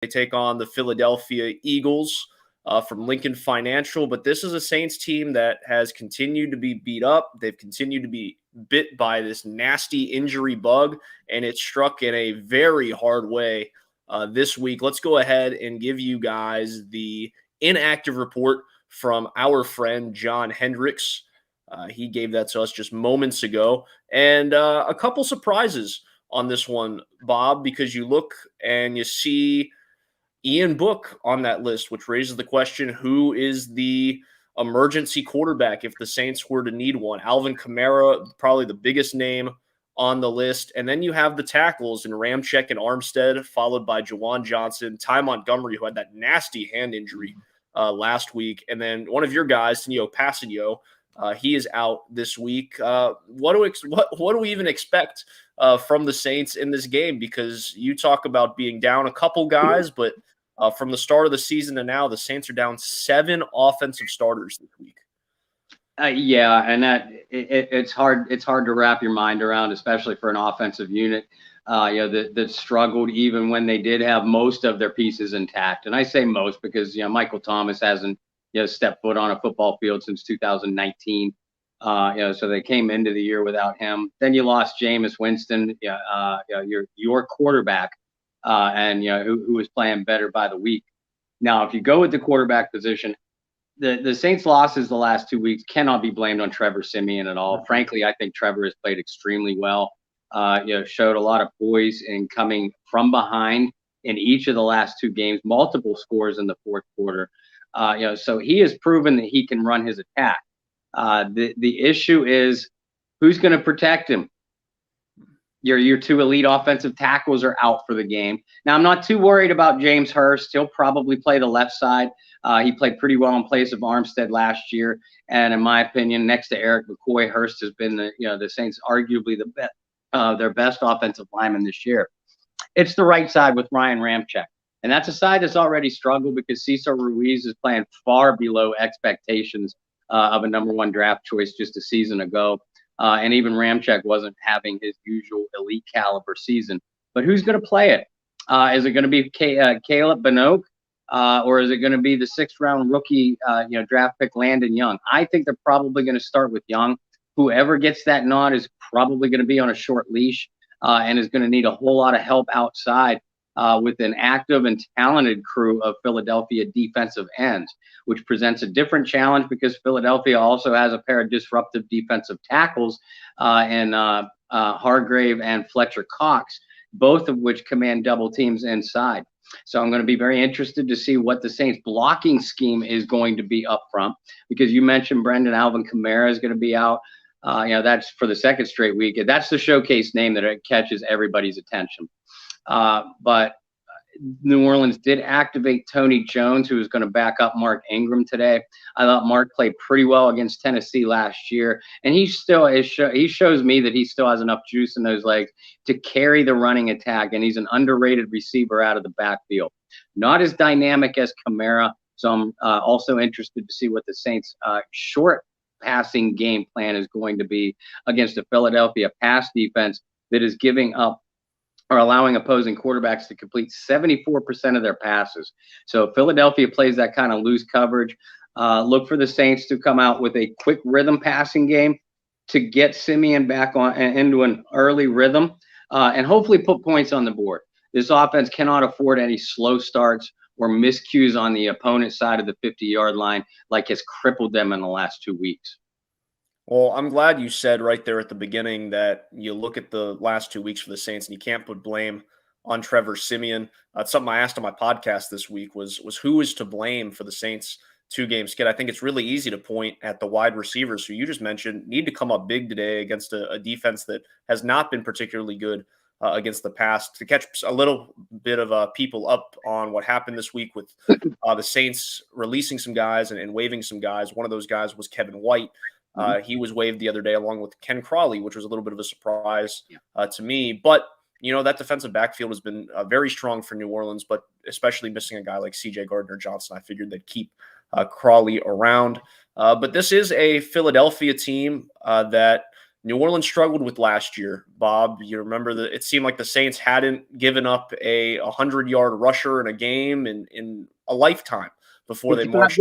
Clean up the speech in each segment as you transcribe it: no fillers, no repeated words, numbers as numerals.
They take on the Philadelphia Eagles from Lincoln Financial. But this is a Saints team that has continued to be beat up. They've continued to be bit by this nasty injury bug, and it struck in a very hard way this week. Let's go ahead and give you guys the inactive report from our friend John Hendricks. He gave that to us just moments ago. And a couple surprises on this one, Bob, because you look and you see Ian Book on that list, which raises the question, who is the emergency quarterback if the Saints were to need one? Alvin Kamara, probably the biggest name on the list. And then you have the tackles in Ramczyk and Armstead, followed by Jawan Johnson, Ty Montgomery, who had that nasty hand injury last week. And then one of your guys, Tennille Passanio, he is out this week. What do we even expect from the Saints in this game? Because you talk about being down a couple guys, but from the start of the season to now, the Saints are down 7 offensive starters this week. Yeah, and it's hard to wrap your mind around, especially for an offensive unit, that struggled even when they did have most of their pieces intact. And I say most because Michael Thomas hasn't stepped foot on a football field since 2019. So they came into the year without him. Then you lost Jameis Winston, your quarterback, and who was playing better by the week. Now, if you go with the quarterback position, the Saints' losses the last 2 weeks cannot be blamed on Trevor Siemian at all. Frankly, I think Trevor has played extremely well. Showed a lot of poise in coming from behind in each of the last 2 games, multiple scores in the fourth quarter. So he has proven that he can run his attack. The issue is who's going to protect him. Your 2 elite offensive tackles are out for the game. Now, I'm not too worried about James Hurst. He'll probably play the left side. He played pretty well in place of Armstead last year. And in my opinion, next to Eric McCoy, Hurst has been the Saints arguably their best offensive lineman this year. It's the right side with Ryan Ramczyk. And that's a side that's already struggled because Cesar Ruiz is playing far below expectations of a number 1 draft choice just a season ago. And even Ramczyk wasn't having his usual elite caliber season. But who's going to play it? Is it going to be Caleb Banoke? Or is it going to be the 6th-round rookie, draft pick Landon Young? I think they're probably going to start with Young. Whoever gets that nod is probably going to be on a short leash and is going to need a whole lot of help outside with an active and talented crew of Philadelphia defensive ends, which presents a different challenge because Philadelphia also has a pair of disruptive defensive tackles in Hargrave and Fletcher Cox, both of which command double teams inside. So I'm going to be very interested to see what the Saints blocking scheme is going to be up front, because you mentioned Brendan Alvin Kamara is going to be out. That's for the 2nd straight week. That's the showcase name that catches everybody's attention. But New Orleans did activate Tony Jones, who was going to back up Mark Ingram today. I thought Mark played pretty well against Tennessee last year, and he shows me that he still has enough juice in those legs to carry the running attack, and he's an underrated receiver out of the backfield. Not as dynamic as Kamara, so I'm also interested to see what the Saints' short passing game plan is going to be against a Philadelphia pass defense that is giving up or allowing opposing quarterbacks to complete 74% of their passes. So if Philadelphia plays that kind of loose coverage, look for the Saints to come out with a quick rhythm passing game to get Siemian back into an early rhythm and hopefully put points on the board. This offense cannot afford any slow starts or miscues on the opponent's side of the 50-yard line like has crippled them in the last 2 weeks. Well, I'm glad you said right there at the beginning that you look at the last 2 weeks for the Saints and you can't put blame on Trevor Siemian. Something I asked on my podcast this week was who is to blame for the Saints' 2-game skid. I think it's really easy to point at the wide receivers who you just mentioned need to come up big today against a defense that has not been particularly good against the pass. To catch a little bit of people up on what happened this week with the Saints releasing some guys and waiving some guys. One of those guys was Kevin White. He was waived the other day along with Ken Crawley, which was a little bit of a surprise to me. But, that defensive backfield has been very strong for New Orleans, but especially missing a guy like C.J. Gardner-Johnson. I figured they'd keep Crawley around. But this is a Philadelphia team that New Orleans struggled with last year. Bob, you remember that it seemed like the Saints hadn't given up a 100-yard rusher in a game in a lifetime before they 55 marched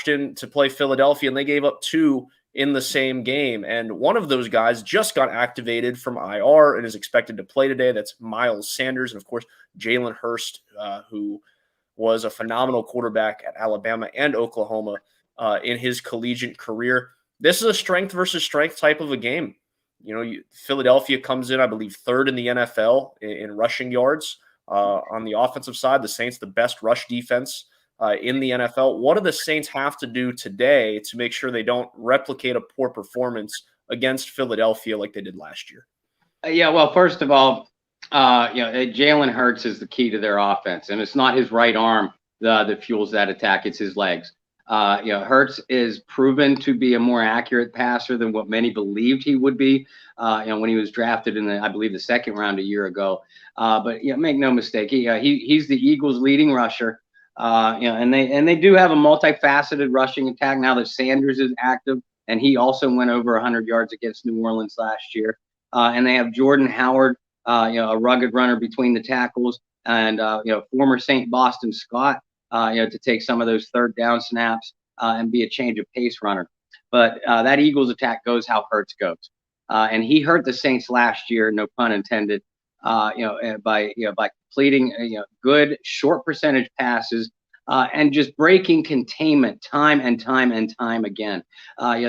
in days. to play Philadelphia, and they gave up two in the same game. And one of those guys just got activated from IR and is expected to play today. That's Miles Sanders. And of course, Jalen Hurst, who was a phenomenal quarterback at Alabama and Oklahoma in his collegiate career. This is a strength versus strength type of a game. Philadelphia comes in, I believe, third in the NFL in rushing yards. On the offensive side, the Saints, the best rush defense in the NFL. What do the Saints have to do today to make sure they don't replicate a poor performance against Philadelphia like they did last year? Yeah, well, first of all, Jalen Hurts is the key to their offense, and it's not his right arm that fuels that attack; it's his legs. Hurts is proven to be a more accurate passer than what many believed he would be. When he was drafted in I believe the second round a year ago. But make no mistake, he's the Eagles' leading rusher. And they do have a multifaceted rushing attack now that Sanders is active, and he also went over 100 yards against New Orleans last year. And they have Jordan Howard, a rugged runner between the tackles, and former St. Boston Scott, to take some of those third down snaps and be a change of pace runner. But that Eagles attack goes how Hurts goes, and he hurt the Saints last year, no pun intended. By completing good short percentage passes and just breaking containment time and time and time again.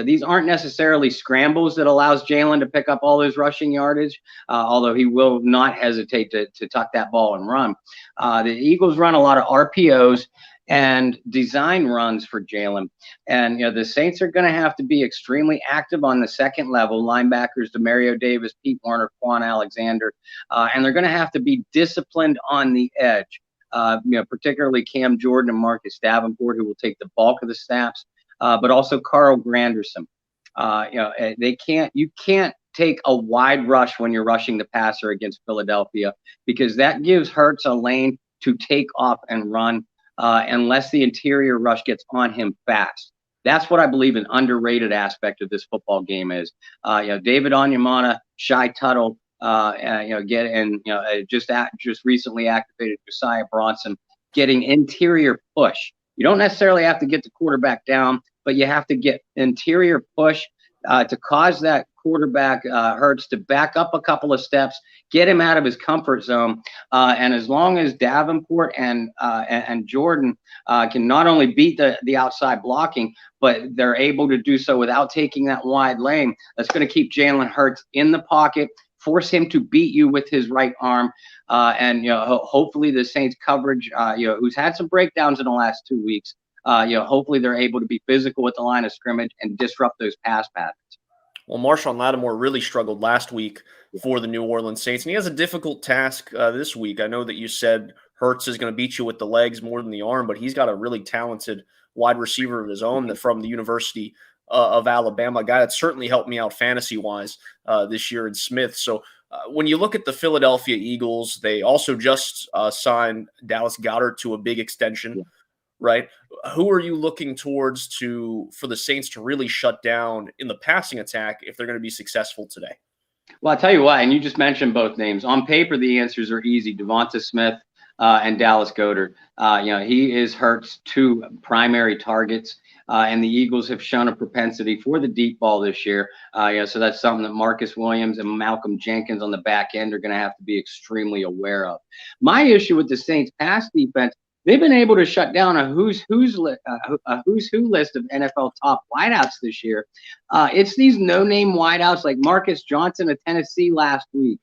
These aren't necessarily scrambles that allows Jalen to pick up all his rushing yardage, although he will not hesitate to tuck that ball and run. The Eagles run a lot of RPOs and design runs for Jalen. And, the Saints are going to have to be extremely active on the second level, linebackers, Demario Davis, Pete Warner, Quan Alexander, and they're going to have to be disciplined on the edge, particularly Cam Jordan and Marcus Davenport, who will take the bulk of the snaps, but also Carl Granderson. You can't take a wide rush when you're rushing the passer against Philadelphia, because that gives Hurts a lane to take off and run. Unless the interior rush gets on him fast. That's what I believe an underrated aspect of this football game is. David Onyemata, Shai Tuttle, just recently activated Josiah Bronson, getting interior push. You don't necessarily have to get the quarterback down, but you have to get interior push to cause that quarterback Hurts to back up a couple of steps, get him out of his comfort zone. And as long as Davenport and Jordan can not only beat the outside blocking, but they're able to do so without taking that wide lane, that's going to keep Jalen Hurts in the pocket, force him to beat you with his right arm. And hopefully the Saints coverage, who's had some breakdowns in the last 2 weeks, hopefully they're able to be physical with the line of scrimmage and disrupt those pass patterns. Well, Marshawn Lattimore really struggled last week for the New Orleans Saints, and he has a difficult task this week. I know that you said Hurts is going to beat you with the legs more than the arm, but he's got a really talented wide receiver of his own from the University of Alabama, a guy that certainly helped me out fantasy-wise this year in Smith. So when you look at the Philadelphia Eagles, they also just signed Dallas Goedert to a big extension. Yeah. Right? Who are you looking towards for the Saints to really shut down in the passing attack if they're going to be successful today? Well, I'll tell you why, and you just mentioned both names. On paper, the answers are easy. Devonta Smith and Dallas Goedert. He is Hurts' two primary targets, and the Eagles have shown a propensity for the deep ball this year. So that's something that Marcus Williams and Malcolm Jenkins on the back end are going to have to be extremely aware of. My issue with the Saints' pass defense, they've been able to shut down a who's who list of NFL top wideouts this year. It's these no-name wideouts like Marcus Johnson of Tennessee last week.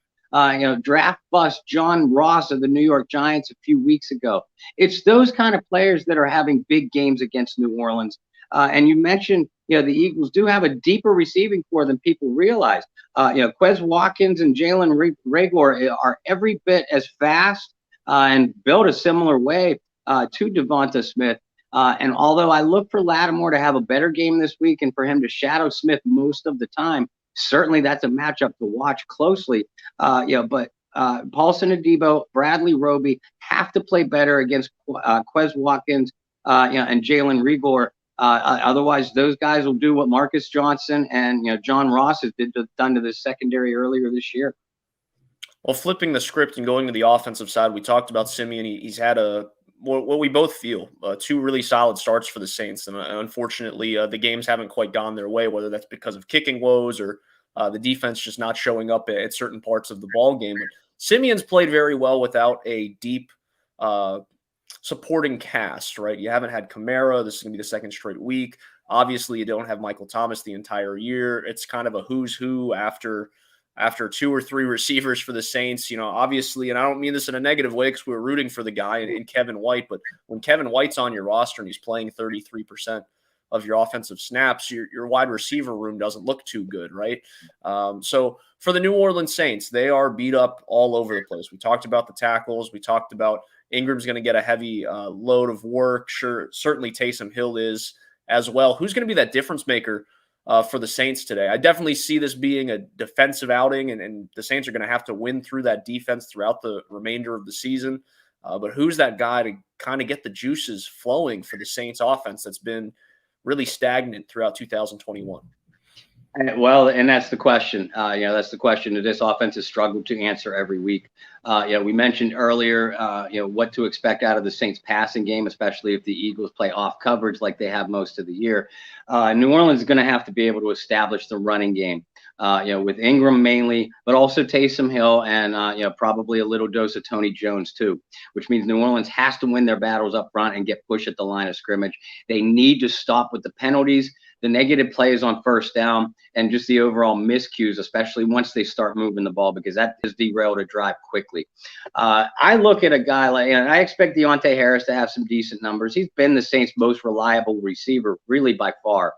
Draft bust John Ross of the New York Giants a few weeks ago. It's those kind of players that are having big games against New Orleans. And you mentioned, the Eagles do have a deeper receiving core than people realize. Quez Watkins and Jalen Reagor are every bit as fast and built a similar way to Devonta Smith. And although I look for Lattimore to have a better game this week and for him to shadow Smith most of the time, certainly that's a matchup to watch closely. But Paulson Adebo, Bradley Roby have to play better against Quez Watkins and Jalen Reagor Otherwise, those guys will do what Marcus Johnson and John Ross has done to the secondary earlier this year. Well, flipping the script and going to the offensive side, we talked about Simeon. He's had what we both feel, two really solid starts for the Saints. And unfortunately, the games haven't quite gone their way, whether that's because of kicking woes or the defense just not showing up at certain parts of the ball game. But Simeon's played very well without a deep supporting cast, right? You haven't had Kamara. This is going to be the second straight week. Obviously, you don't have Michael Thomas the entire year. It's kind of a who's who after two or three receivers for the Saints. Obviously, and I don't mean this in a negative way because we were rooting for the guy in Kevin White, but when Kevin White's on your roster and he's playing 33% of your offensive snaps, your wide receiver room doesn't look too good, right? So for the New Orleans Saints, they are beat up all over the place. We talked about the tackles. We talked about Ingram's going to get a heavy load of work. Sure, certainly Taysom Hill is as well. Who's going to be that difference maker for the Saints today? I definitely see this being a defensive outing, and the Saints are going to have to win through that defense throughout the remainder of the season. But who's that guy to kind of get the juices flowing for the Saints offense that's been really stagnant throughout 2021? Well, and that's the question. That's the question that this offense has struggled to answer every week. We mentioned earlier, what to expect out of the Saints passing game, especially if the Eagles play off coverage like they have most of the year. New Orleans is going to have to be able to establish the running game, with Ingram mainly, but also Taysom Hill and, probably a little dose of Tony Jones too, which means New Orleans has to win their battles up front and get push at the line of scrimmage. They need to stop with the penalties, the negative plays on first down, and just the overall miscues, especially once they start moving the ball, because that has derailed a drive quickly. I look at a guy and I expect Deontay Harris to have some decent numbers. He's been the Saints' most reliable receiver, really by far.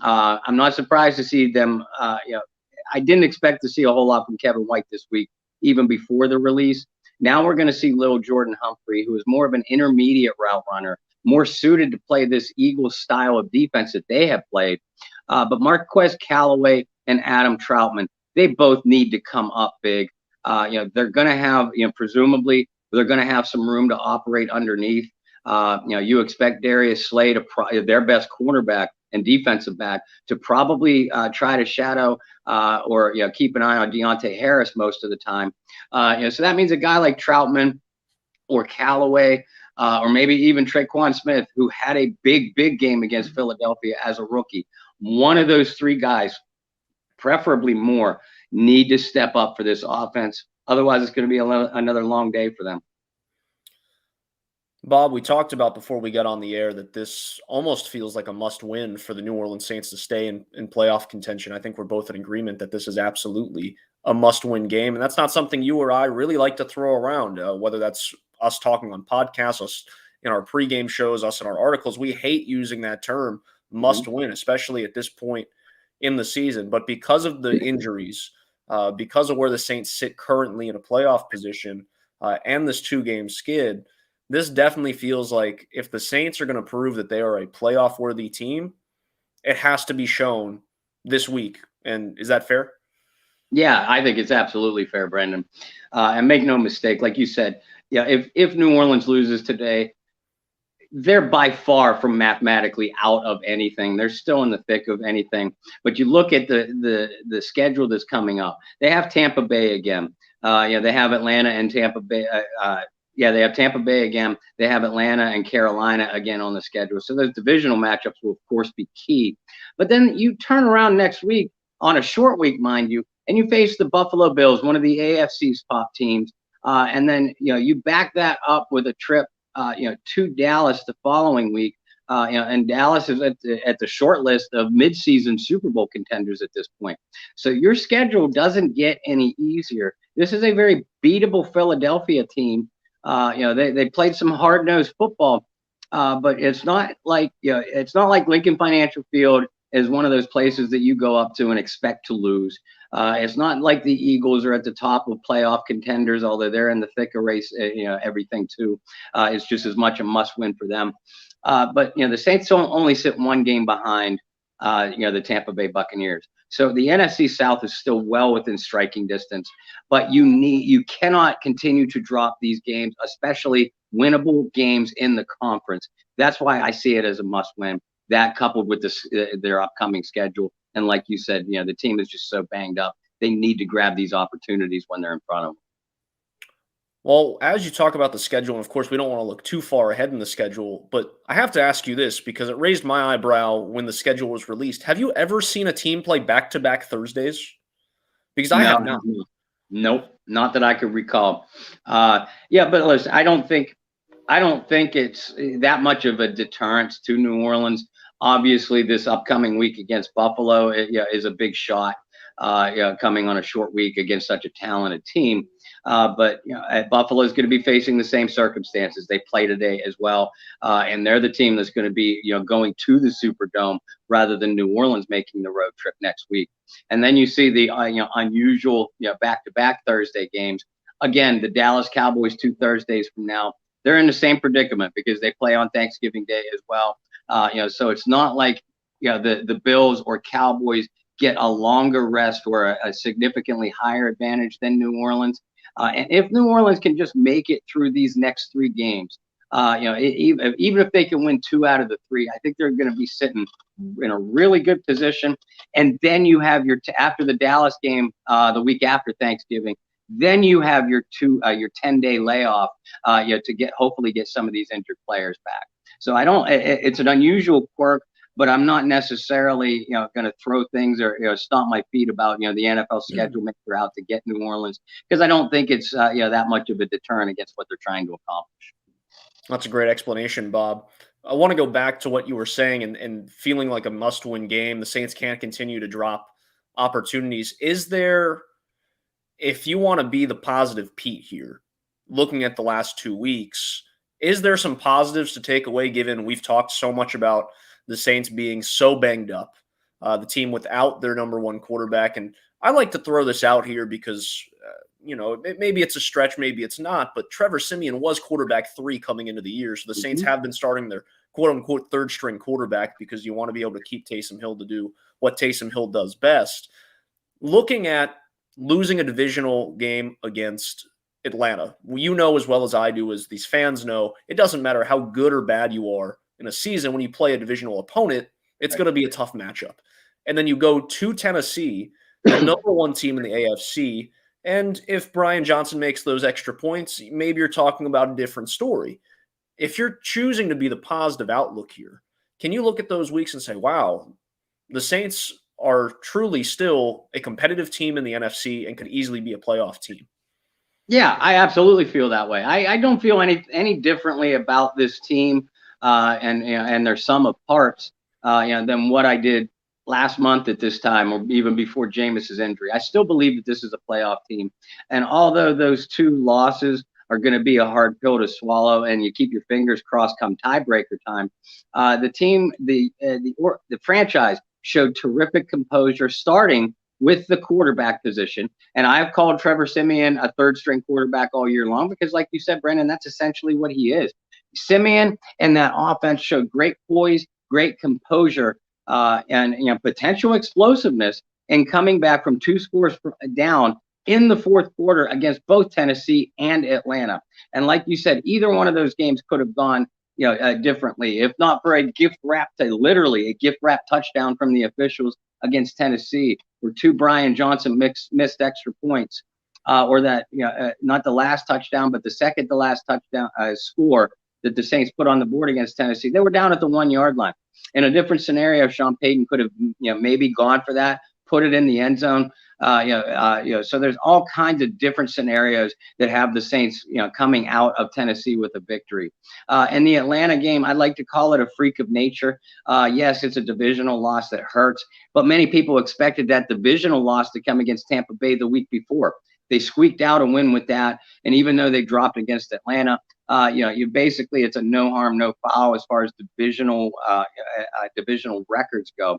I'm not surprised to see them. I didn't expect to see a whole lot from Kevin White this week, even before the release. Now we're going to see Lil Jordan Humphrey, who is more of an intermediate route runner, more suited to play this Eagles style of defense that they have played. But Marquez Callaway and Adam Troutman, they both need to come up big. They're going to have, presumably, they're going to have some room to operate underneath. You expect Darius Slay, their best cornerback and defensive back, to probably try to shadow or keep an eye on Deontay Harris most of the time. So that means a guy like Troutman or Callaway, or maybe even Traquan Smith, who had a big game against Philadelphia as a rookie. One of those three guys, preferably more, need to step up for this offense. Otherwise, it's going to be another long day for them. Bob, we talked about before we got on the air that this almost feels like a must-win for the New Orleans Saints to stay in playoff contention. I think we're both in agreement that this is absolutely a must-win game, and that's not something you or I really like to throw around, whether that's us talking on podcasts, us in our pregame shows, us in our articles. We hate using that term, must-win, especially at this point in the season. But because of the injuries, because of where the Saints sit currently in a playoff position, and this two-game skid, this definitely feels like if the Saints are going to prove that they are a playoff-worthy team, it has to be shown this week. And is that fair? Yeah, I think it's absolutely fair, Brendan. And make no mistake, like you said, if New Orleans loses today, they're by far from mathematically out of anything. They're still in the thick of anything. But you look at the schedule that's coming up. They have Tampa Bay again. They have Atlanta and Tampa Bay. They have Tampa Bay again. They have Atlanta and Carolina again on the schedule. So those divisional matchups will, of course, be key. But then you turn around next week on a short week, mind you, and you face the Buffalo Bills, one of the AFC's top teams. And then, you back that up with a trip, to Dallas the following week. And Dallas is at the short list of midseason Super Bowl contenders at this point. So your schedule doesn't get any easier. This is a very beatable Philadelphia team. They played some hard-nosed football, but it's not like Lincoln Financial Field is one of those places that you go up to and expect to lose. It's not like the Eagles are at the top of playoff contenders, although they're in the thick of race, everything too. It's just as much a must-win for them. But the Saints only sit one game behind, the Tampa Bay Buccaneers. So the NFC South is still well within striking distance, but you cannot continue to drop these games, especially winnable games in the conference. That's why I see it as a must-win. That coupled with this, their upcoming schedule, and like you said, the team is just so banged up. They need to grab these opportunities when they're in front of them. Well, as you talk about the schedule, and of course, we don't want to look too far ahead in the schedule, but I have to ask you this because it raised my eyebrow when the schedule was released. Have you ever seen a team play back-to-back Thursdays? Because I No, have not. nope, not that I could recall. Yeah, but listen, I don't think it's that much of a deterrence to New Orleans. Obviously, this upcoming week against Buffalo is a big shot. Coming on a short week against such a talented team. But Buffalo is going to be facing the same circumstances. They play today as well, and they're the team that's going to be going to the Superdome rather than New Orleans making the road trip next week. And then you see the unusual back-to-back Thursday games. Again, the Dallas Cowboys 2 Thursdays from now. They're in the same predicament because they play on Thanksgiving Day as well. So it's not like the Bills or Cowboys get a longer rest or a significantly higher advantage than New Orleans. And if New Orleans can just make it through these next 3 games, even if they can win 2 out of the 3, I think they're going to be sitting in a really good position. And then you have after the Dallas game the week after Thanksgiving, then you have your 10-day layoff, to hopefully get some of these injured players back. So it's an unusual quirk, but I'm not necessarily, going to throw things or stomp my feet about, the NFL schedule maker out to get New Orleans, because I don't think it's that much of a deterrent against what they're trying to accomplish. That's a great explanation, Bob. I want to go back to what you were saying and feeling like a must-win game. The Saints can't continue to drop opportunities. Is there, if you want to be the positive Pete here, looking at the last 2 weeks, is there some positives to take away given we've talked so much about the Saints being so banged up, the team without their number 1 quarterback? And I like to throw this out here because, maybe it's a stretch, maybe it's not, but Trevor Siemian was quarterback 3 coming into the year. So the Saints have been starting their quote-unquote third-string quarterback because you want to be able to keep Taysom Hill to do what Taysom Hill does best. Looking at losing a divisional game against Atlanta, you know as well as I do, as these fans know, it doesn't matter how good or bad you are in a season. When you play a divisional opponent, it's going to be a tough matchup. And then you go to Tennessee, the number 1 team in the AFC, and if Brian Johnson makes those extra points, maybe you're talking about a different story. If you're choosing to be the positive outlook here, can you look at those weeks and say, wow, the Saints are truly still a competitive team in the NFC and could easily be a playoff team? Yeah, I absolutely feel that way. I don't feel any differently about this team and their sum of parts than what I did last month at this time, or even before Jameis's injury. I still believe that this is a playoff team. And although those 2 losses are going to be a hard pill to swallow, and you keep your fingers crossed come tiebreaker time, the team, the franchise showed terrific composure starting with the quarterback position. And I've called Trevor Siemian a third-string quarterback all year long because, like you said, Brendan, that's essentially what he is. Siemian and that offense showed great poise, great composure, and potential explosiveness in coming back from 2 scores down in the 4th quarter against both Tennessee and Atlanta. And like you said, either one of those games could have gone differently, if not for literally a gift wrap touchdown from the officials against Tennessee, or 2 Brian Johnson missed extra points, or that not the last touchdown, but the second to last touchdown score that the Saints put on the board against Tennessee. They were down at the 1-yard line. In a different scenario, Sean Payton could have maybe gone for that, put it in the end zone. So there's all kinds of different scenarios that have the Saints, coming out of Tennessee with a victory. And the Atlanta game, I'd like to call it a freak of nature. Yes, it's a divisional loss that hurts, but many people expected that divisional loss to come against Tampa Bay the week before. They squeaked out a win with that, and even though they dropped against Atlanta, it's a no harm, no foul as far as divisional records go.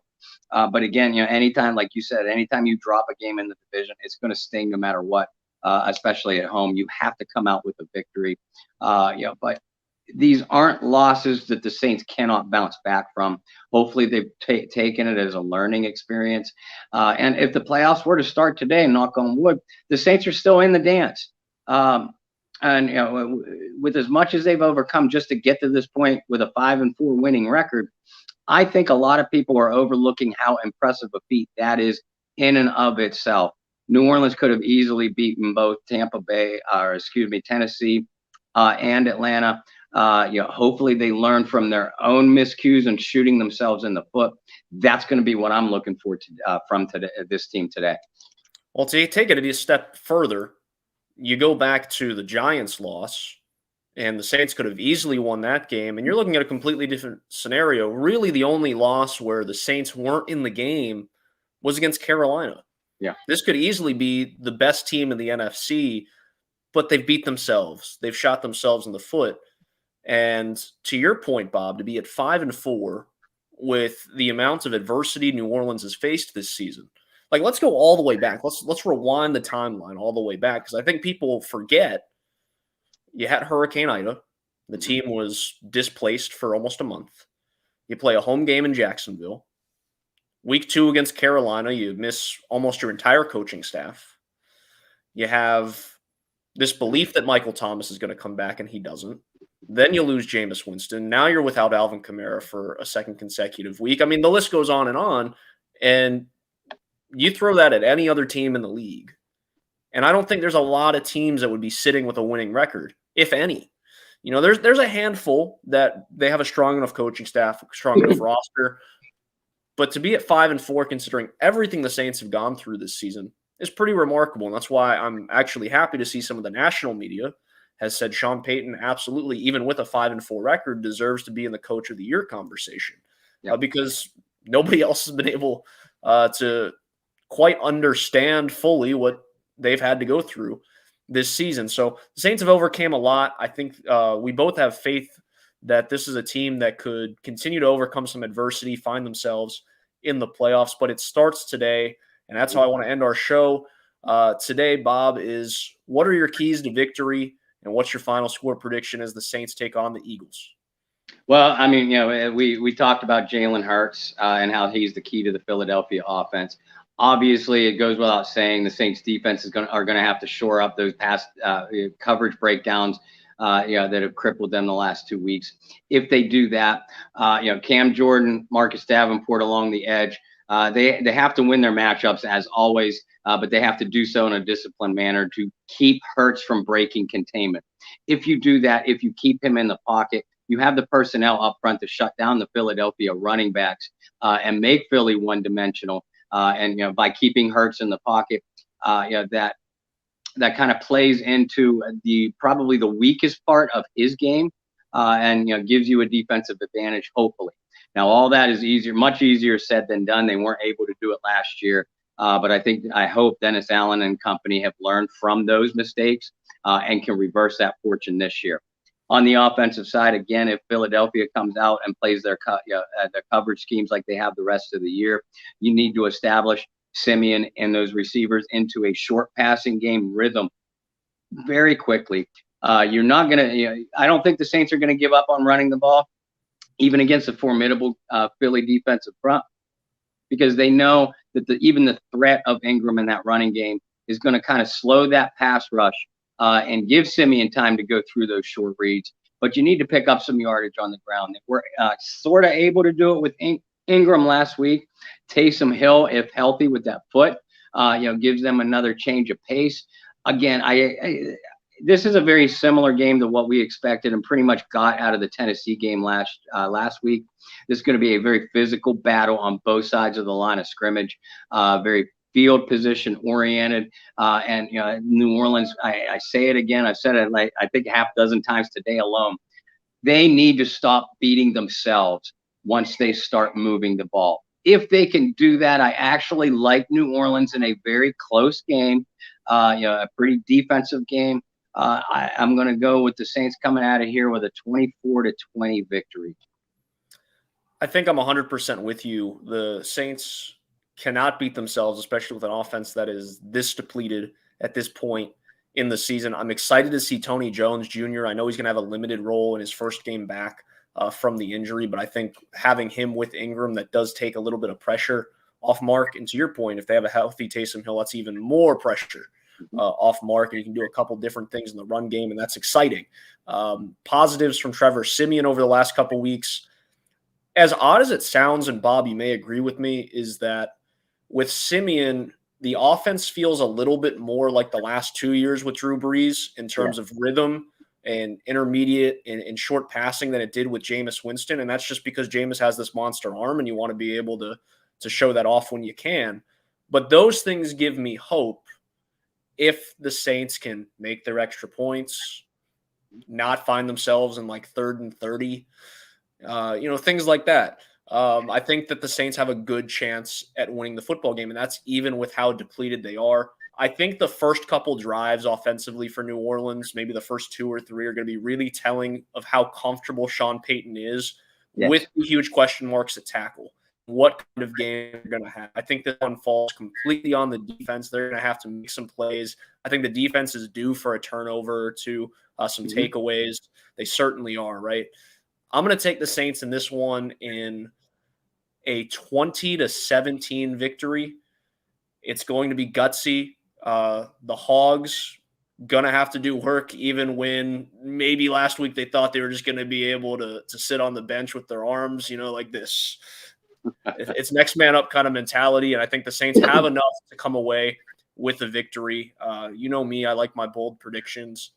But again, anytime, like you said, anytime you drop a game in the division, it's going to sting no matter what. Especially at home, you have to come out with a victory. But these aren't losses that the Saints cannot bounce back from. Hopefully, they've taken it as a learning experience. And if the playoffs were to start today, knock on wood, the Saints are still in the dance. And with as much as they've overcome just to get to this point with a 5-4 winning record, I think a lot of people are overlooking how impressive a feat that is in and of itself. New Orleans could have easily beaten both Tennessee, and Atlanta. Hopefully they learn from their own miscues and shooting themselves in the foot. That's going to be what I'm looking for from today, this team today. Well, to take it a step further, you go back to the Giants' loss, and the Saints could have easily won that game. And you're looking at a completely different scenario. Really, the only loss where the Saints weren't in the game was against Carolina. Yeah. This could easily be the best team in the NFC, but they've beat themselves. They've shot themselves in the foot. And to your point, Bob, to be at 5-4 with the amount of adversity New Orleans has faced this season. Like, let's go all the way back. Let's rewind the timeline all the way back, because I think people forget you had Hurricane Ida. The team was displaced for almost a month. You play a home game in Jacksonville. Week 2 against Carolina, you miss almost your entire coaching staff. You have this belief that Michael Thomas is going to come back, and he doesn't. Then you lose Jameis Winston. Now you're without Alvin Kamara for a second consecutive week. I mean, the list goes on, and you throw that at any other team in the league. And I don't think there's a lot of teams that would be sitting with a winning record, if any. You know, there's a handful that they have a strong enough coaching staff, strong enough roster. But to be at 5-4, considering everything the Saints have gone through this season, is pretty remarkable. And that's why I'm actually happy to see some of the national media has said Sean Payton absolutely, even with a 5-4 record, deserves to be in the Coach of the Year conversation. Because nobody else has been able to quite understand fully what they've had to go through this season. So the Saints have overcame a lot. I think we both have faith that this is a team that could continue to overcome some adversity, find themselves in the playoffs. But it starts today, and that's how I want to end our show today, Bob, is what are your keys to victory, and what's your final score prediction as the Saints take on the Eagles? Well, I mean, we talked about Jalen Hurts and how he's the key to the Philadelphia offense. Obviously, it goes without saying the Saints defense are going to have to shore up those past coverage breakdowns that have crippled them the last 2 weeks. If they do that, Cam Jordan, Marcus Davenport along the edge, they have to win their matchups as always, but they have to do so in a disciplined manner to keep Hurts from breaking containment. If you do that, if you keep him in the pocket, you have the personnel up front to shut down the Philadelphia running backs and make Philly one-dimensional. And by keeping Hurts in the pocket, that kind of plays into probably the weakest part of his game, and gives you a defensive advantage. Hopefully, now all that is much easier said than done. They weren't able to do it last year, but I hope Dennis Allen and company have learned from those mistakes and can reverse that fortune this year. On the offensive side, again, if Philadelphia comes out and plays their coverage schemes like they have the rest of the year, you need to establish Simeon and those receivers into a short passing game rhythm very quickly. You're not going to, I don't think the Saints are going to give up on running the ball, even against a formidable Philly defensive front, because they know that even the threat of Ingram in that running game is going to kind of slow that pass rush and give Simeon time to go through those short reads. But you need to pick up some yardage on the ground. They were sort of able to do it with Ingram last week. Taysom Hill, if healthy with that foot, gives them another change of pace. Again, this is a very similar game to what we expected and pretty much got out of the Tennessee game last week. This is going to be a very physical battle on both sides of the line of scrimmage, very field position oriented, and New Orleans. I say it again. I've said it like I think half a dozen times today alone. They need to stop beating themselves once they start moving the ball. If they can do that, I actually like New Orleans in a very close game, a pretty defensive game. I'm going to go with the Saints coming out of here with a 24-20 victory. I think I'm 100% with you. The Saints cannot beat themselves, especially with an offense that is this depleted at this point in the season. I'm excited to see Tony Jones Jr. I know he's going to have a limited role in his first game back from the injury, but I think having him with Ingram, that does take a little bit of pressure off Mark. And to your point, if they have a healthy Taysom Hill, that's even more pressure off Mark, and you can do a couple different things in the run game, and that's exciting. Positives from Trevor Siemian over the last couple weeks. as odd as it sounds, and Bob, you may agree with me, is that with Simeon, the offense feels a little bit more like the last 2 years with Drew Brees in Yeah. terms of rhythm and intermediate and short passing than it did with Jameis Winston. And that's just because Jameis has this monster arm and you want to be able to show that off when you can. But those things give me hope if the Saints can make their extra points, not find themselves in like 3rd and 30, things like that. I think that the Saints have a good chance at winning the football game, and that's even with how depleted they are. I think the first couple drives offensively for New Orleans, maybe the first 2 or 3, are going to be really telling of how comfortable Sean Payton is with the huge question marks at tackle. What kind of game they're going to have. I think this one falls completely on the defense. They're going to have to make some plays. I think the defense is due for a turnover to some takeaways. They certainly are, right? I'm going to take the Saints in this one in a 20-17 victory. It's going to be gutsy. The Hogs going to have to do work, even when maybe last week they thought they were just going to be able to sit on the bench with their arms, like this. It's next man up kind of mentality, and I think the Saints have enough to come away with a victory. You know me, I like my bold predictions.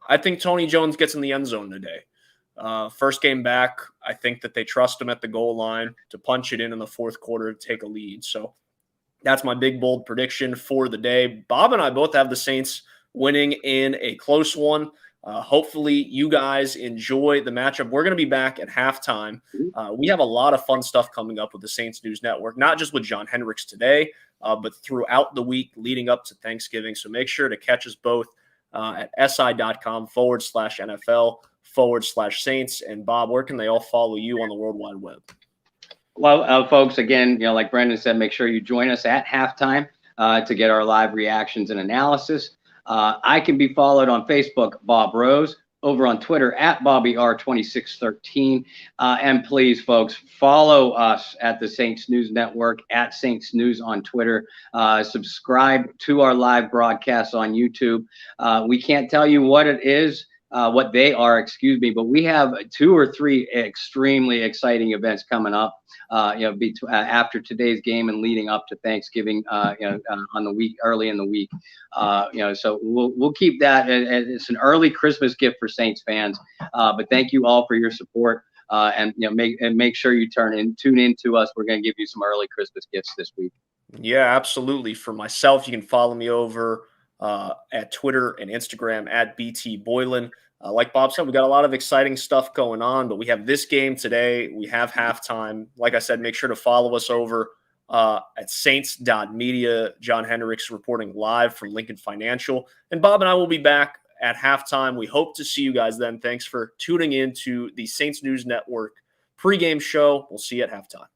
I think Tony Jones gets in the end zone today. First game back, I think that they trust him at the goal line to punch it in the fourth quarter to take a lead. So that's my big, bold prediction for the day. Bob and I both have the Saints winning in a close one. Hopefully you guys enjoy the matchup. We're going to be back at halftime. We have a lot of fun stuff coming up with the Saints News Network, not just with John Hendricks today, but throughout the week leading up to Thanksgiving. So make sure to catch us both at si.com/NFL/Saints. And Bob, where can they all follow you on the World Wide Web? Well, folks, again, like Brendan said, make sure you join us at halftime to get our live reactions and analysis. I can be followed on Facebook, Bob Rose, over on Twitter at BobbyR2613. And please, folks, follow us at the Saints News Network, at Saints News on Twitter. Subscribe to our live broadcasts on YouTube. We can't tell you what it is. What they are, but we have 2 or 3 extremely exciting events coming up, after today's game and leading up to Thanksgiving, on the week, early in the week, so we'll keep that. It's an early Christmas gift for Saints fans, but thank you all for your support, and make sure you tune in to us. We're going to give you some early Christmas gifts this week. Yeah, absolutely. For myself, you can follow me over at Twitter and Instagram at BT Boylan. Like Bob said, we got a lot of exciting stuff going on, but we have this game today. We have halftime. Like I said, make sure to follow us over at saints.media. John Hendricks reporting live from Lincoln Financial. And Bob and I will be back at halftime. We hope to see you guys then. Thanks for tuning in to the Saints News Network pregame show. We'll see you at halftime.